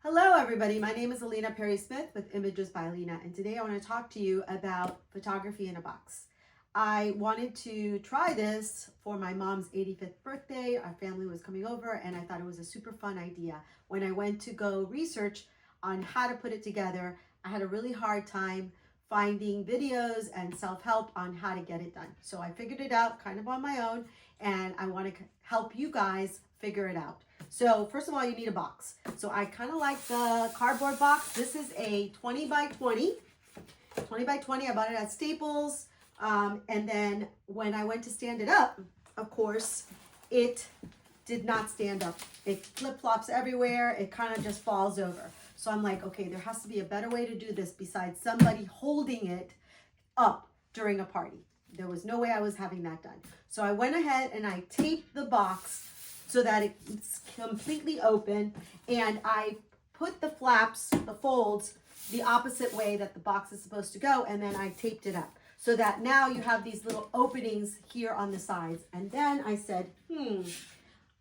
Hello everybody, my name is Alina Perry-Smith with Images by Alina, and today I want to talk to you about photography in a box. I wanted to try this for my mom's 85th birthday. Our family was coming over and I thought it was a super fun idea. When I went to go research on how to put it together, I had a really hard time finding videos and self-help on how to get it done. So I figured it out kind of on my own, and I want to help you guys figure it out. So first of all, you need a box. So I kind of like the cardboard box. This is a 20 by 20. 20 by 20, I bought it at Staples. And then when I went to stand it up, of course, it did not stand up. It flip-flops everywhere. It kind of just falls over. So I'm like, okay, there has to be a better way to do this besides somebody holding it up during a party. There was no way I was having that done. So I went ahead and I taped the box so that it's completely open, and I put the flaps, the folds, the opposite way that the box is supposed to go, and then I taped it up so that now you have these little openings here on the sides. And then I said,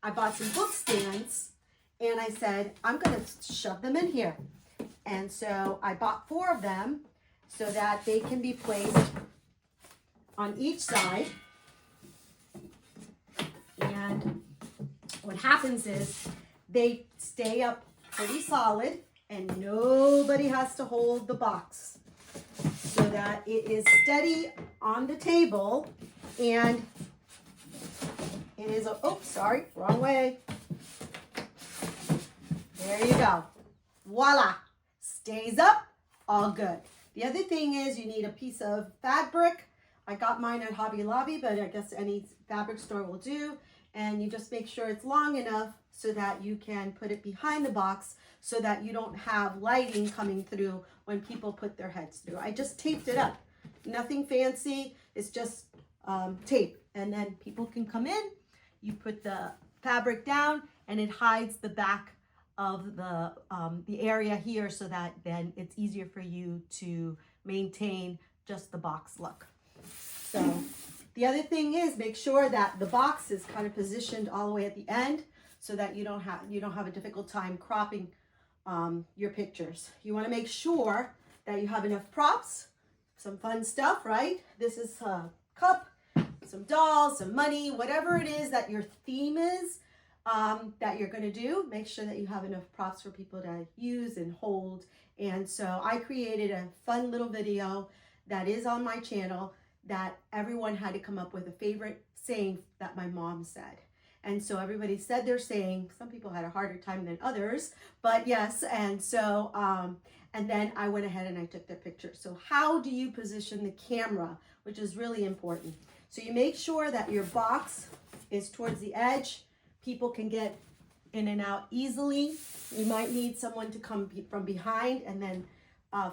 I bought some book stands, and I said, I'm gonna shove them in here. And so I bought 4 of them so that they can be placed on each side. And what happens is they stay up pretty solid and nobody has to hold the box, so that it is steady on the table. And it is a, oh, sorry, wrong way. There you go. Voila. Stays up, all good. The other thing is you need a piece of fabric. I got mine at Hobby Lobby, but I guess any fabric store will do. And you just make sure it's long enough so that you can put it behind the box so that you don't have lighting coming through when people put their heads through. I just taped it up. Nothing fancy. It's just tape. And then people can come in. You put the fabric down and it hides the back of the area here, so that then it's easier for you to maintain just the box look. So the other thing is, make sure that the box is kind of positioned all the way at the end so that you don't have a difficult time cropping your pictures. You want to make sure that you have enough props, some fun stuff, right? This is a cup, some dolls, some money, whatever it is that your theme is that you're going to do. Make sure that you have enough props for people to use and hold. And so I created a fun little video that is on my channel that everyone had to come up with a favorite saying that my mom said. And so everybody said their saying. Some people had a harder time than others, but yes. And so, and then I went ahead and I took their picture. So how do you position the camera, which is really important. So you make sure that your box is towards the edge. People can get in and out easily. You might need someone to come from behind and then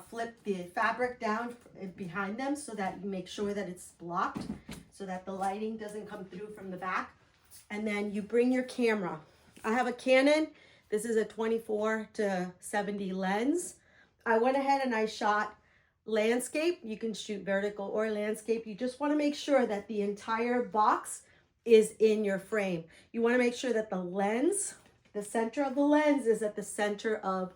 flip the fabric down behind them so that you make sure that it's blocked so that the lighting doesn't come through from the back. And then you bring your camera. I have a Canon. This is a 24-70 lens. I went ahead and I shot landscape. You can shoot vertical or landscape. You just want to make sure that the entire box is in your frame. You want to make sure that the lens, the center of the lens, is at the center of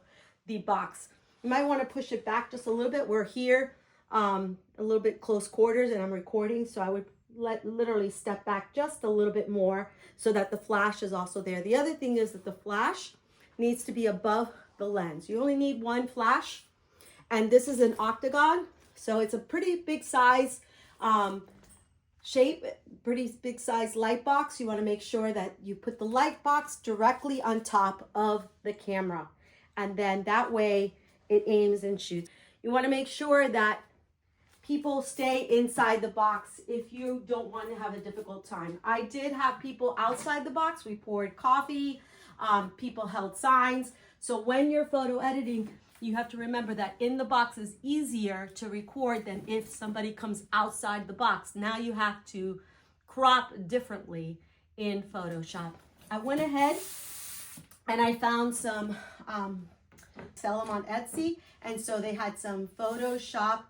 the box. You might want to push it back just a little bit. We're here a little bit close quarters and I'm recording, so I would literally step back just a little bit more so that the flash is also there. The other thing is that the flash needs to be above the lens. You only need one flash, and this is an octagon, so it's a pretty big size shape, pretty big size light box. You want to make sure that you put the light box directly on top of the camera, and then that way it aims and shoots. You want to make sure that people stay inside the box if you don't want to have a difficult time. I did have people outside the box. We poured coffee, people held signs. So when you're photo editing, you have to remember that in the box is easier to record than if somebody comes outside the box. Now you have to crop differently in Photoshop. I went ahead and I found some, sell them on Etsy. And so they had some Photoshop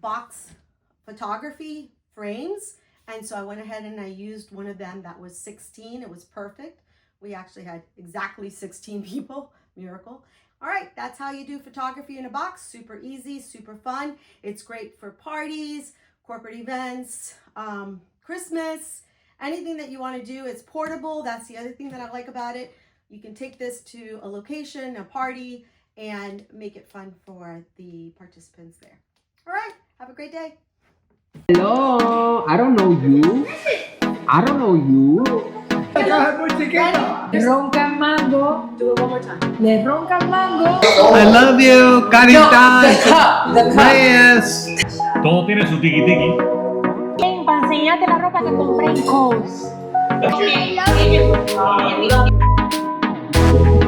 box photography frames. And so I went ahead and I used one of them that was 16. It was perfect. We actually had exactly 16 people miracle. All right, that's how you do photography in a box. Super easy, super fun. It's great for parties, corporate events, Christmas, anything that you want to do. It's portable. That's the other thing that I like about it. You can take this to a location, a party, and make it fun for the participants there. All right, have a great day. Hello, I don't know you. I don't know you. Ronca mango. Do it one more time. Le ronca mango. I love you, Carita. Yes. Todo tiene su tiki tiki. Ven, para enseñarte la ropa que compré en Kohl's. I love you.